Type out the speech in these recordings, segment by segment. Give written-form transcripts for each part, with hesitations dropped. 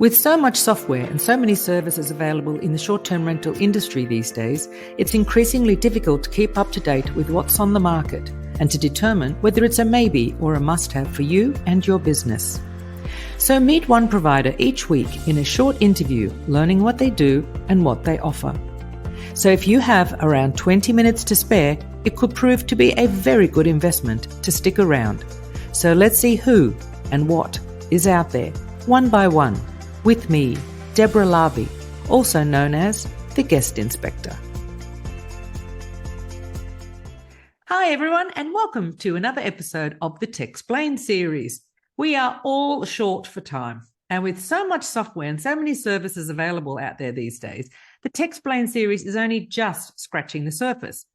With so much software and so many services available in the short-term rental industry these days, it's increasingly difficult to keep up to date with what's on the market and to determine whether it's a maybe or a must-have for you and your business. So meet one provider each week in a short interview, learning what they do and what they offer. So if you have around 20 minutes to spare, it could prove to be a very good investment to stick around. So let's see who and what is out there, one by one, with me, Deborah Larby, also known as the Guest Inspector. Hi everyone, and welcome to another episode of the Techsplained series. We are all short for time, and with so much software and so many services available out there these days, the Techsplained series is only just scratching the surface.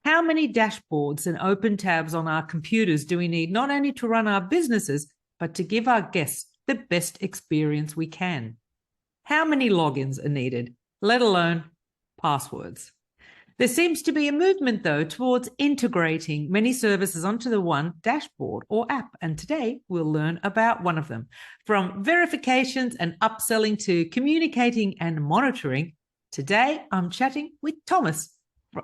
How many dashboards and open tabs on our computers do we need not only to run our businesses, but to give our guests the best experience we can? How many logins are needed, let alone passwords? There seems to be a movement, though, towards integrating many services onto the one dashboard or app, and today we'll learn about one of them. From verifications and upselling to communicating and monitoring, today I'm chatting with Thomas,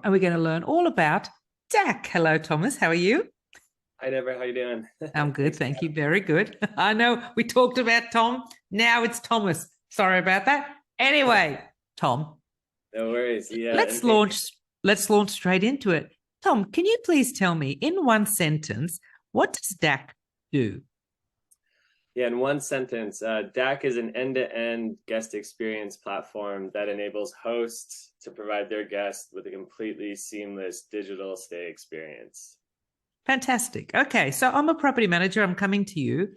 and we're going to learn all about DACK. Hello, Thomas. How are you? Hi, Deborah. How you doing? I'm good. Thank you. Very good. I know we talked about Tom. Now it's Thomas. Sorry about that. Anyway, Tom. No worries. Yeah. Let's launch straight into it. Tom, can you please tell me in one sentence, what does DACK do? Yeah, in one sentence, DACK is an end-to-end guest experience platform that enables hosts to provide their guests with a completely seamless digital stay experience. Fantastic. Okay, so I'm a property manager. I'm coming to you.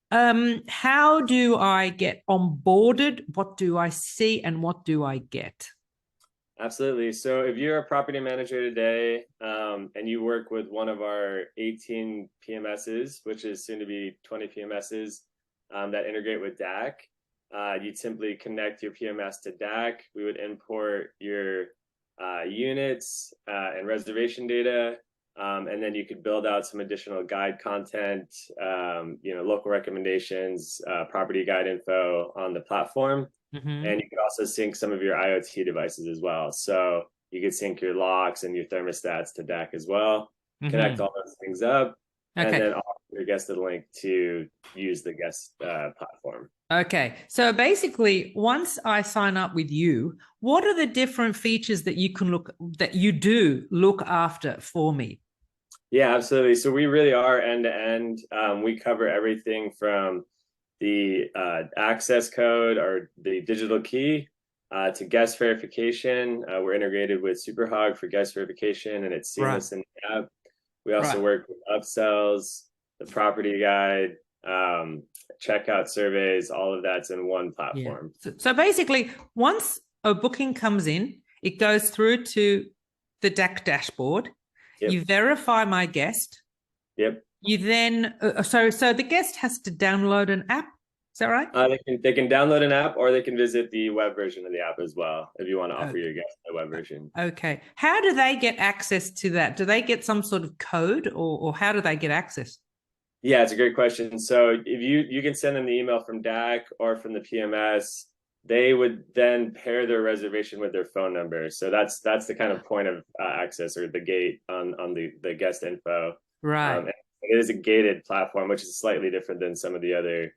How do I get onboarded? What do I see and what do I get? Absolutely. So if you're a property manager today and you work with one of our 18 PMSs, which is soon to be 20 PMSs that integrate with DACK, you'd simply connect your PMS to DACK. We would import your units and reservation data. And then you could build out some additional guide content, local recommendations, property guide info on the platform. Mm-hmm. And you could also sync some of your IoT devices as well. So you could sync your locks and your thermostats to DACK as well, connect all those things up, and then offer your guest a link to use the guest platform. Okay. So basically, once I sign up with you, what are the different features that you do look after for me? Yeah, absolutely. So we really are end-to-end. We cover everything from the access code or the digital key to guest verification. We're integrated with Superhog for guest verification, and it's seamless in the app. We also work with upsells, the property guide, checkout surveys, all of that's in one platform. Yeah. So basically, once a booking comes in, it goes through to the DACK dashboard. Yep. You verify my guest. Yep. You then, so the guest has to download an app. Is that right? They can download an app, or they can visit the web version of the app as well if you want to offer your guest the web version. Okay. How do they get access to that? Do they get some sort of code, or how do they get access? Yeah, it's a great question. So if you can send them the email from DACK or from the PMS, they would then pair their reservation with their phone number. So that's the kind of point of access, or the gate on the guest info. Right. It is a gated platform, which is slightly different than some of the other,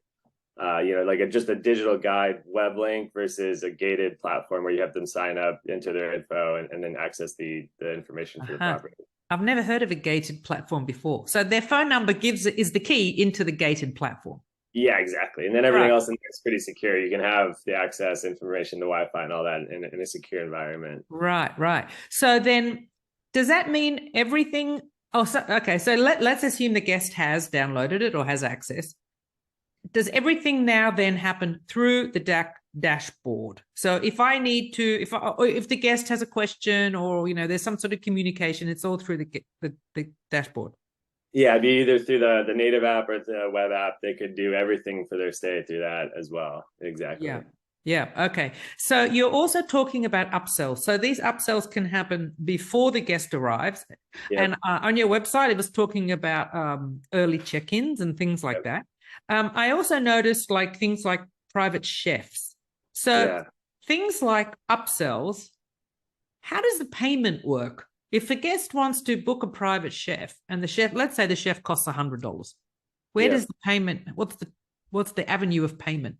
just a digital guide web link versus a gated platform where you have them sign up, enter their info, and then access the information for the property. I've never heard of a gated platform before. So their phone number is the key into the gated platform. Yeah, exactly. And then everything else in there is pretty secure. You can have the access information, the Wi-Fi and all that in a secure environment. Right. So then does that mean everything? So let's assume the guest has downloaded it or has access. Does everything now then happen through the DACK dashboard? So if I need to, if the guest has a question or, there's some sort of communication, it's all through the dashboard. Yeah, it'd be either through the native app or the web app. They could do everything for their stay through that as well. Exactly. Yeah. Okay. So you're also talking about upsells. So these upsells can happen before the guest arrives. Yep. And on your website, it was talking about early check-ins and things like that. I also noticed things like private chefs. So Yeah. things like upsells, how does the payment work? If a guest wants to book a private chef and the chef, let's say the chef costs $100, where Yeah. does the payment, what's the avenue of payment?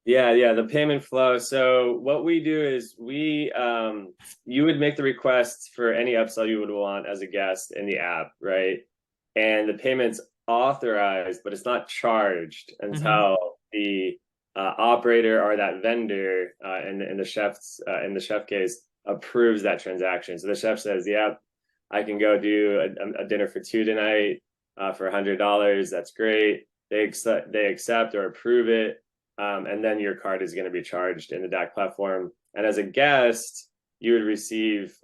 Yeah, the payment flow. So what we do is you would make the request for any upsell you would want as a guest in the app, right? And the payment's authorized, but it's not charged until the operator or that vendor in the chef case approves that transaction. So the chef says, "Yeah, I can go do a dinner for two tonight for $100. That's great." They accept or approve it. And then your card is going to be charged in the DACK platform. And as a guest, you would receive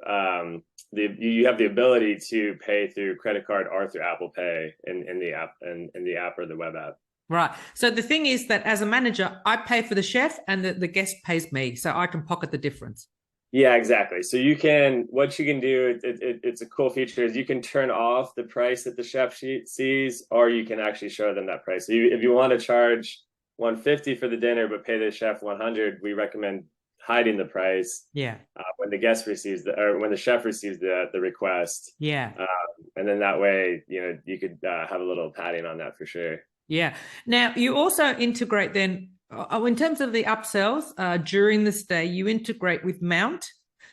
you have the ability to pay through credit card or through Apple Pay in the app in the app or the web app. Right. So the thing is that as a manager, I pay for the chef and the guest pays me, so I can pocket the difference. Yeah, exactly. So what you can do, it's a cool feature, is you can turn off the price that the chef sees, or you can actually show them that price. So if you want to charge $150 for the dinner but pay the chef $100, we recommend hiding the price. Yeah. When the guest receives when the chef receives the request. Yeah. And then that way, you could have a little padding on that for sure. Yeah. Now you also integrate then in terms of the upsells during the stay, you integrate with Mount.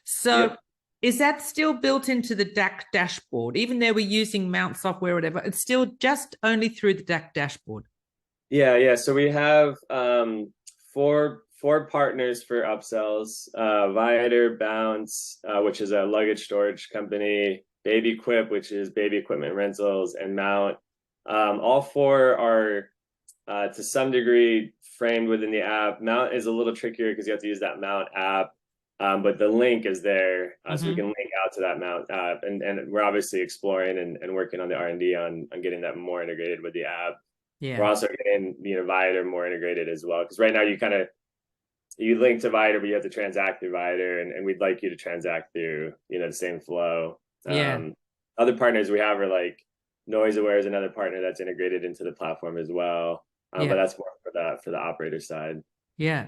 So Yep. Is that still built into the DACK dashboard? Even though we're using Mount software or whatever, it's still just only through the DACK dashboard. Yeah. So we have four partners for upsells: Viator, Bounce, which is a luggage storage company; Baby Quip, which is baby equipment rentals; and Mount. All four are to some degree framed within the app. Mount is a little trickier because you have to use that Mount app, but the link is there, so we can link out to that Mount app. And we're obviously exploring and working on the R&D on getting that more integrated with the app. Yeah. We're also getting Viator more integrated as well, because right now you link to Viator, but you have to transact through Viator, and we'd like you to transact through the same flow. Yeah. Other partners we have are like NoiseAware is another partner that's integrated into the platform as well, but that's more for the operator side. Yeah.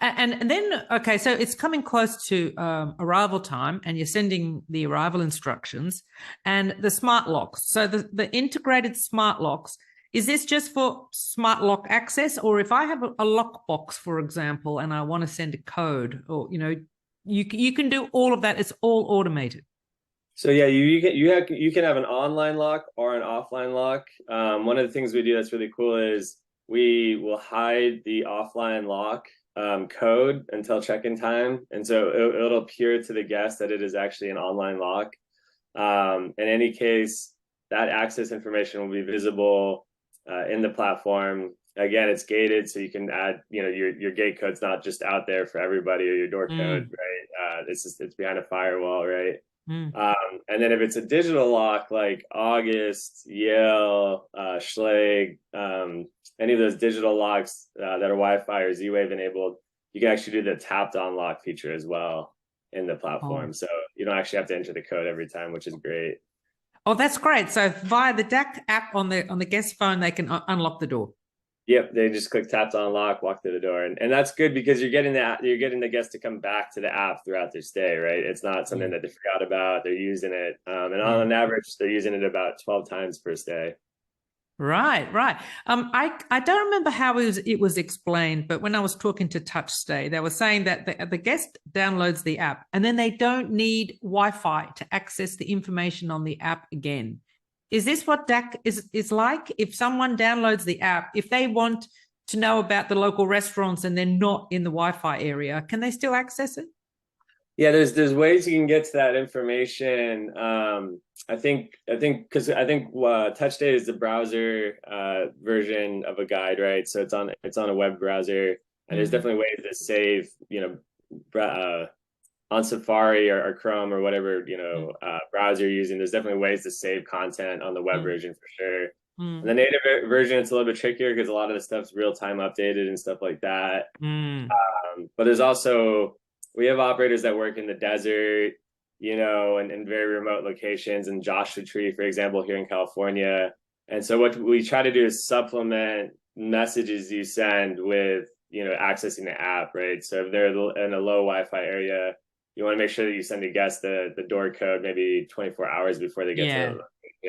And then, okay, so it's coming close to arrival time, and you're sending the arrival instructions and the smart locks. So the integrated smart locks, is this just for smart lock access? Or if I have a lockbox, for example, and I want to send a code, or, you can do all of that. It's all automated. So yeah, you can have an online lock or an offline lock. One of the things we do that's really cool is we will hide the offline lock code until check-in time, and so it'll appear to the guest that it is actually an online lock. In any case, that access information will be visible in the platform. Again, it's gated, so you can add, your gate code's not just out there for everybody, or your door code, right? It's behind a firewall, right? And then if it's a digital lock like August, Yale, Schleg, any of those digital locks that are Wi-Fi or Z-Wave enabled, you can actually do the tapped on lock feature as well in the platform. So you don't actually have to enter the code every time, which is great. Oh, that's great. So via the DACK app on the guest phone, they can unlock the door. Yep, they just click tap to unlock, walk through the door, and that's good because you're getting the guest to come back to the app throughout their stay, right? It's not something that they forgot about. They're using it, and on average, they're using it about 12 times per stay. Right. I don't remember how it was explained, but when I was talking to Touchstay, they were saying that the guest downloads the app and then they don't need Wi-Fi to access the information on the app again. Is this what DACK is like? If someone downloads the app, if they want to know about the local restaurants and they're not in the Wi-Fi area, can they still access it? Yeah, there's ways you can get to that information. I think Touchstay is the browser version of a guide, right? So it's on a web browser, and there's definitely ways to save, on Safari or Chrome or whatever browser you're using. There's definitely ways to save content on the web version for sure. And the native version, it's a little bit trickier because a lot of the stuff's real time updated and stuff like that. But there's also, we have operators that work in the desert, and very remote locations, in Joshua Tree, for example, here in California. And so what we try to do is supplement messages you send with, accessing the app, right? So if they're in a low Wi-Fi area, you want to make sure that you send a guest the door code maybe 24 hours before they get to the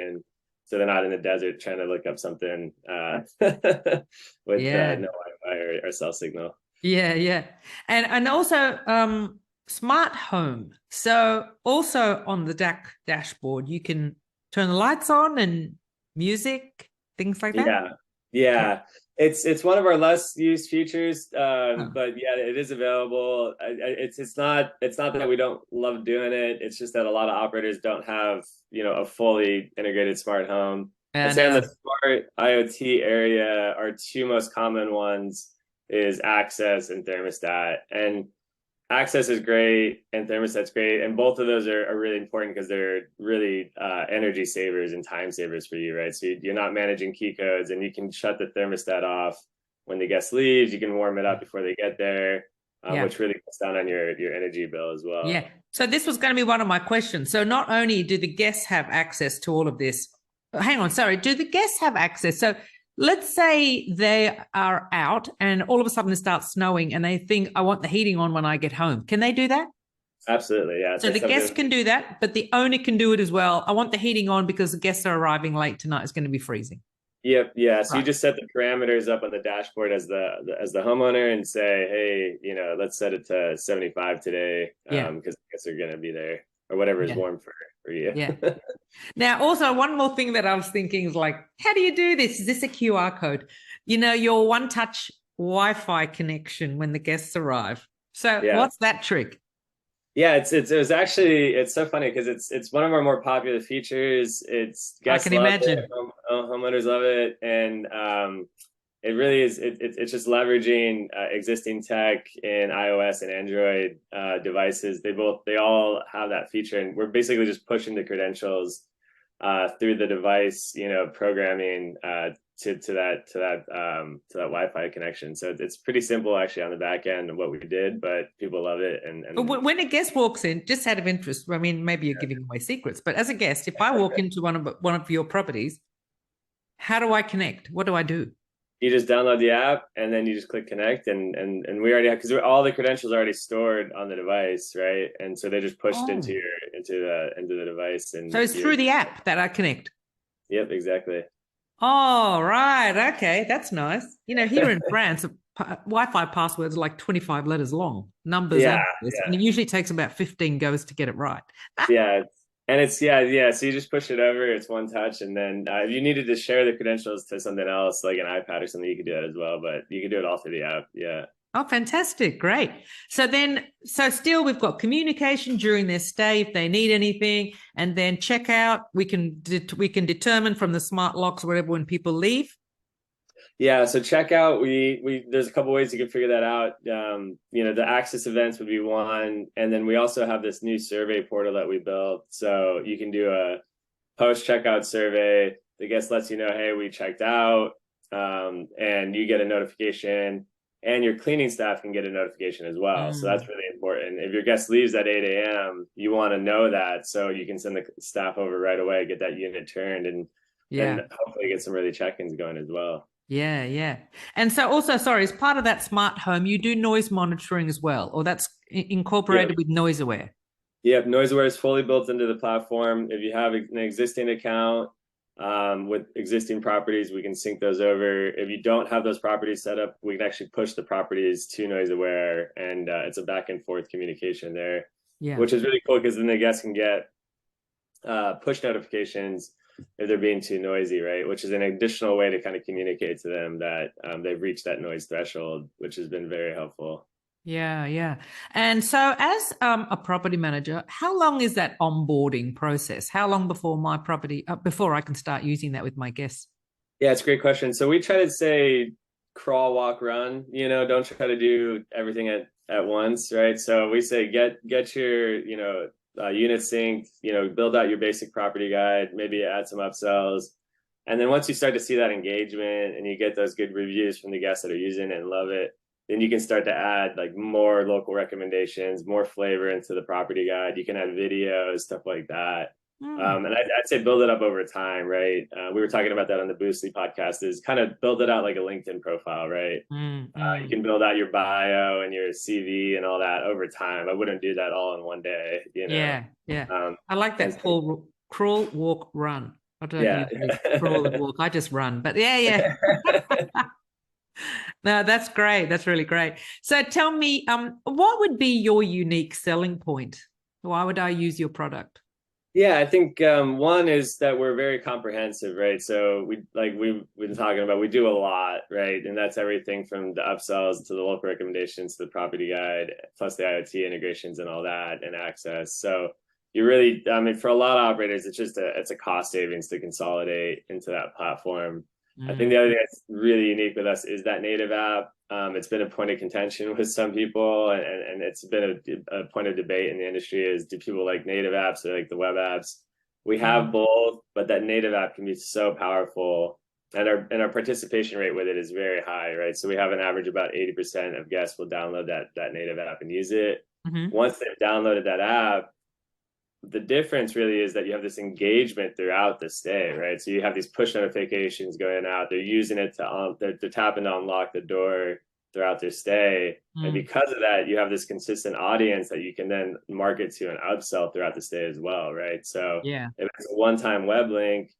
location, so they're not in the desert trying to look up something with no Wi-Fi or cell signal. Yeah. And also smart home. So also on the DACK dashboard, you can turn the lights on and music, things like that. Yeah. It's one of our less used features, but yeah, it is available. It's not that we don't love doing it. It's just that a lot of operators don't have a fully integrated smart home. I'd say in the smart IoT area, our two most common ones is access and thermostat. And access is great and thermostat's great, and both of those are really important because they're really energy savers and time savers for you, right? So you're not managing key codes, and you can shut the thermostat off when the guest leaves. You can warm it up before they get there, which really cuts down on your energy bill as well. Yeah. So this was going to be one of my questions. So not only do the guests have access to all of this, hang on, sorry, do the guests have access? So let's say they are out and all of a sudden it starts snowing and they think, I want the heating on when I get home. Can they do that? Absolutely, yeah. So the guests can do that, but the owner can do it as well. I want the heating on because the guests are arriving late tonight. It's going to be freezing. Yep, yeah. So you just set the parameters up on the dashboard as the homeowner and say, hey, let's set it to 75 today, because guests are going to be there, or whatever is warm for you. Yeah. Now, also one more thing that I was thinking is like, how do you do this? Is this a QR code? Your one-touch Wi-Fi connection when the guests arrive. So what's that trick? Yeah, it's so funny because it's one of our more popular features. It's guests love it, homeowners love it, and it really is. It's just leveraging existing tech in iOS and Android devices. They all have that feature, and we're basically just pushing the credentials through the device, programming to that Wi-Fi connection. So it's pretty simple actually on the back end of what we did, but people love it. And when a guest walks in, just out of interest, I mean, maybe you're giving away secrets, but as a guest, if I walk into one of your properties, how do I connect? What do I do? You just download the app and then you just click connect, and we already have, because all the credentials are already stored on the device, right? And so they're just pushed into the device. And so it's through the app that I connect. Yep, exactly. Oh, right. Okay, that's nice. Here in France, Wi-Fi passwords are like 25 letters long, numbers, and it usually takes about 15 goes to get it right. And it's so you just push it over, it's one touch, and then if you needed to share the credentials to something else, like an iPad or something, you could do that as well, but you can do it all through the app. Oh, fantastic. Great. So still we've got communication during their stay if they need anything, and then checkout. We can determine from the smart locks or whatever when people leave. Yeah, so checkout, we there's a couple ways you can figure that out. The access events would be one, and then we also have this new survey portal that we built. So you can do a post-checkout survey. The guest lets you know, hey, we checked out, and you get a notification, and your cleaning staff can get a notification as well. So that's really important. If your guest leaves at 8 a.m., you want to know that so you can send the staff over right away, get that unit turned, and hopefully get some early check-ins going as well. Yeah. And so also, sorry, as part of that smart home, you do noise monitoring as well, or that's incorporated with NoiseAware? Yep, NoiseAware is fully built into the platform. If you have an existing account with existing properties, we can sync those over. If you don't have those properties set up, we can actually push the properties to NoiseAware, and it's a back and forth communication there, which is really cool because then the guests can get push notifications if they're being too noisy, right? Which is an additional way to kind of communicate to them that they've reached that noise threshold, which has been very helpful. Yeah. And so as a property manager, how long is that onboarding process? How long before my property, before I can start using that with my guests? Yeah, it's a great question. So we try to say crawl, walk, run, don't try to do everything at once, right? So we say get your, unit synced, build out your basic property guide, maybe add some upsells. And then once you start to see that engagement and you get those good reviews from the guests that are using it and love it, then you can start to add like more local recommendations, more flavor into the property guide. You can add videos, stuff like that. Mm, And I'd say build it up over time, right? We were talking about that on the Boostly podcast, is kind of build it out like a LinkedIn profile, right? You mm. can build out your bio and your CV and all that over time. I wouldn't do that all in one day, you know? Yeah, yeah. Um, I like and that so, crawl, walk, run. I don't yeah. usually crawl and walk. I just run. But yeah, yeah. No, that's great. That's really great. So tell me, what would be your unique selling point? Why would I use your product? Yeah, I think one is that we're very comprehensive, right? So we've been talking about, we do a lot, right? And that's everything from the upsells to the local recommendations to the property guide, plus the IoT integrations and all that and access. So you really, I mean, for a lot of operators, it's a cost savings to consolidate into that platform. I think the Mm, other thing that's really unique with us is that native app. It's been a point of contention with some people, and it's been a point of debate in the industry, is do people like native apps or like the web apps? We have mm. both, but that native app can be so powerful, and our participation rate with it is very high, right? So we have an average about 80% of guests will download that native app and use it. Mm-hmm. Once they've downloaded that app, the difference really is that you have this engagement throughout the stay, right? So you have these push notifications going out. They're using it they're tapping to unlock the door throughout their stay. And Mm. because of that, you have this consistent audience that you can then market to and upsell throughout the stay as well, right? So Yeah. if it's a one-time web link,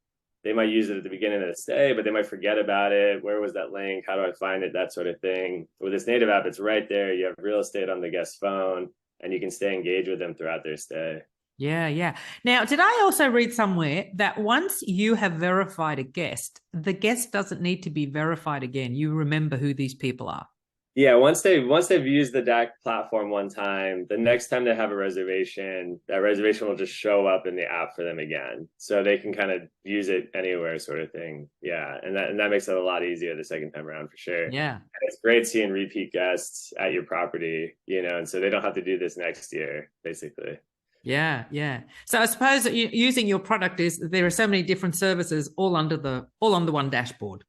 they might use it at the beginning of the stay, but they might forget about it. Where was that link? How do I find it? That sort of thing. With this native app, it's right there. You have real estate on the guest phone, and you can stay engaged with them throughout their stay. Yeah, yeah. Now, did I also read somewhere that once you have verified a guest, the guest doesn't need to be verified again? You remember who these people are. Yeah, once they've used the DACK platform one time, the next time they have a reservation, that reservation will just show up in the app for them again. So they can kind of use it anywhere, sort of thing. Yeah. And that makes it a lot easier the second time around for sure. And Yeah. it's great seeing repeat guests at your property, and so they don't have to do this next year, basically. Yeah, yeah. So I suppose that using your product is there are so many different services all on the one dashboard.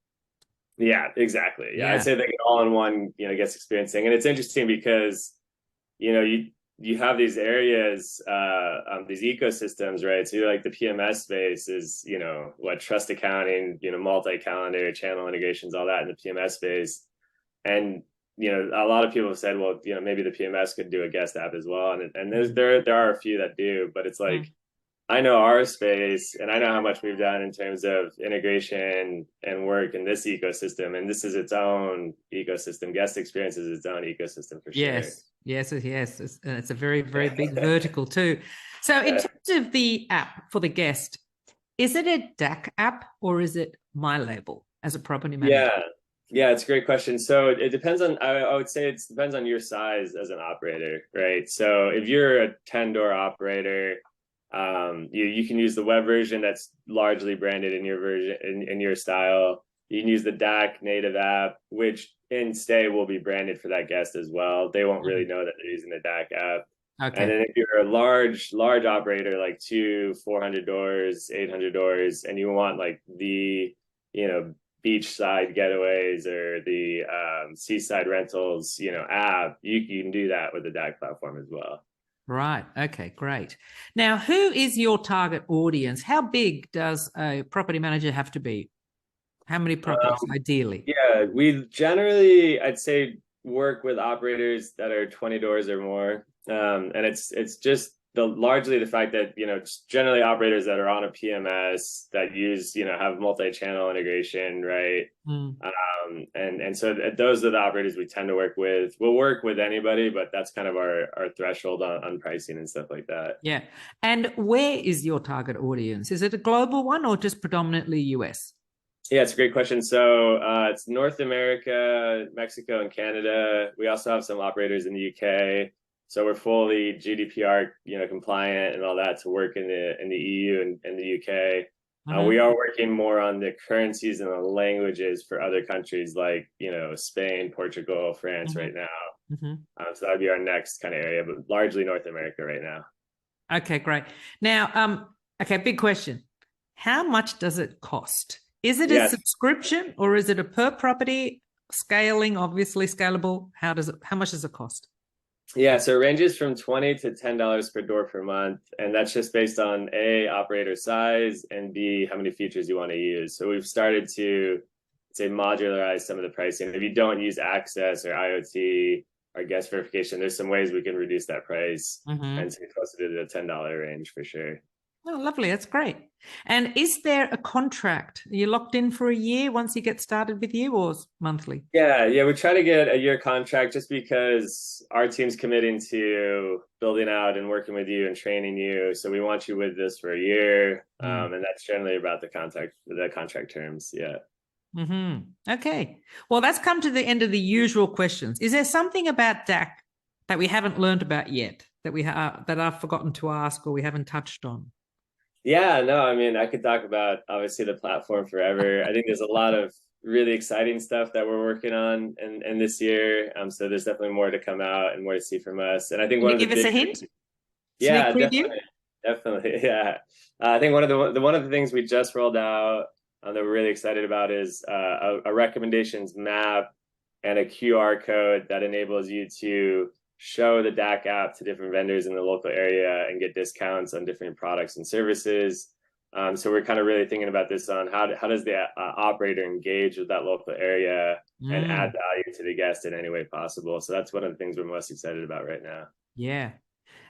Yeah, exactly. Yeah, I'd Yeah. say they get all in one, guest experiencing. And it's interesting because, you have these areas, these ecosystems, right? So you're like the PMS space is, what trust accounting, multi-calendar, channel integrations, all that in the PMS space. And, a lot of people have said, well, maybe the PMS could do a guest app as well. And there are a few that do, but it's like, Mm. I know our space and I know how much we've done in terms of integration and work in this ecosystem. And this is its own ecosystem. Guest experience is its own ecosystem for sure. Yes, yes, yes. It's a very, very big vertical too. So in terms of the app for the guest, is it a DACK app or is it my label as a property manager? Yeah. Yeah, it's a great question. So it depends on, I would say it depends on your size as an operator, right? So if you're a 10-door operator, you can use the web version that's largely branded in your version, in your style. You can use the DACK native app, which in stay will be branded for that guest as well. They won't really know that they're using the DACK app. And Okay. then if you're a large operator, like 400 doors, 800 doors, and you want like the, beachside getaways or the seaside rentals, app, you can do that with the DAG platform as well. Right. Okay, great. Now, who is your target audience? How big does a property manager have to be? How many properties, ideally? Yeah, we generally, I'd say, work with operators that are 20 doors or more. And it's just largely the fact that, just generally operators that are on a PMS that use, have multi-channel integration, right? Mm. And so those are the operators we tend to work with. We'll work with anybody, but that's kind of our threshold on pricing and stuff like that. Yeah. And where is your target audience? Is it a global one or just predominantly US? Yeah, it's a great question. So it's North America, Mexico, and Canada. We also have some operators in the UK. So we're fully GDPR, compliant and all that to work in the EU and the UK. We are working more on the currencies and the languages for other countries like, Spain, Portugal, France right now. So that'd be our next kind of area, but largely North America right now. Okay, great. Now, okay, big question. How much does it cost? Is it a Yes. subscription or is it a per property scaling, obviously scalable? How much does it cost? Yeah, so it ranges from $20 to $10 per door per month, and that's just based on A, operator size, and B, how many features you want to use. So we've started to say modularize some of the pricing. If you don't use access or IoT or guest verification, there's some ways we can reduce that price and stay closer to the $10 range for sure. Oh, lovely. That's great. And is there a contract? Are you locked in for a year once you get started with you, or monthly? Yeah, we try to get a year contract just because our team's committing to building out and working with you and training you. So we want you with this for a year. And that's generally about the contract terms. Yeah. Okay. Well, that's come to the end of the usual questions. Is there something about DACK that we haven't learned about yet, that that I've forgotten to ask or we haven't touched on? Yeah, no, I mean, I could talk about obviously the platform forever. I think there's a lot of really exciting stuff that we're working on and this year. So there's definitely more to come out and more to see from us. And I think Can you give us a hint? Yeah, sneak preview? definitely. Yeah. I think one of the things we just rolled out that we're really excited about is a recommendations map and a QR code that enables you to show the DACK app to different vendors in the local area and get discounts on different products and services. So we're kind of really thinking about this on how does the operator engage with that local area and add value to the guest in any way possible. So that's one of the things we're most excited about right now. Yeah.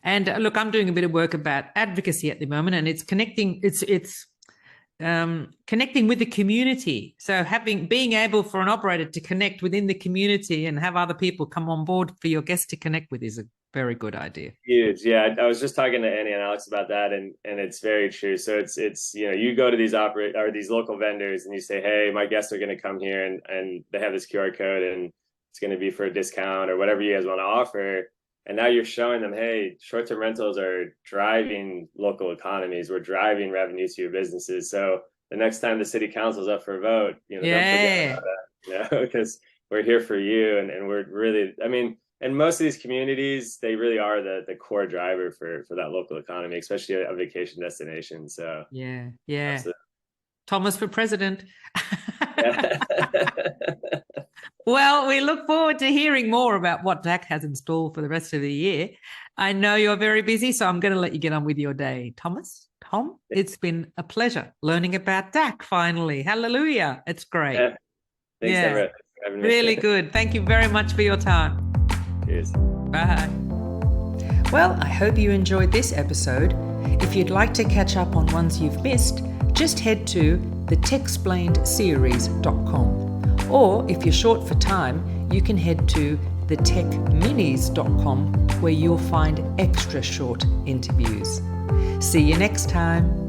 And look, I'm doing a bit of work about advocacy at the moment, and it's connecting. It's connecting with the community. So being able for an operator to connect within the community and have other people come on board for your guests to connect with is a very good idea. Huge. Yeah. I was just talking to Annie and Alex about that, and it's very true. So it's you go to these these local vendors and you say, hey, my guests are going to come here and they have this QR code and it's going to be for a discount or whatever you guys want to offer. And now you're showing them, hey, short-term rentals are driving local economies. We're driving revenue to your businesses. So the next time the city council's up for a vote, don't forget about that, because we're here for you. And we're really, I mean, and most of these communities, they really are the core driver for that local economy, especially a vacation destination. So yeah. Thomas for president. Well, we look forward to hearing more about what DACK has in store for the rest of the year. I know you're very busy, so I'm going to let you get on with your day. Tom, it's been a pleasure learning about DACK finally. Hallelujah. It's great. Yeah. Thanks, Deborah. For having me. Really good. Thank you very much for your time. Cheers. Bye. Well, I hope you enjoyed this episode. If you'd like to catch up on ones you've missed, just head to the Techsplained or if you're short for time, you can head to thetechminis.com where you'll find extra short interviews. See you next time.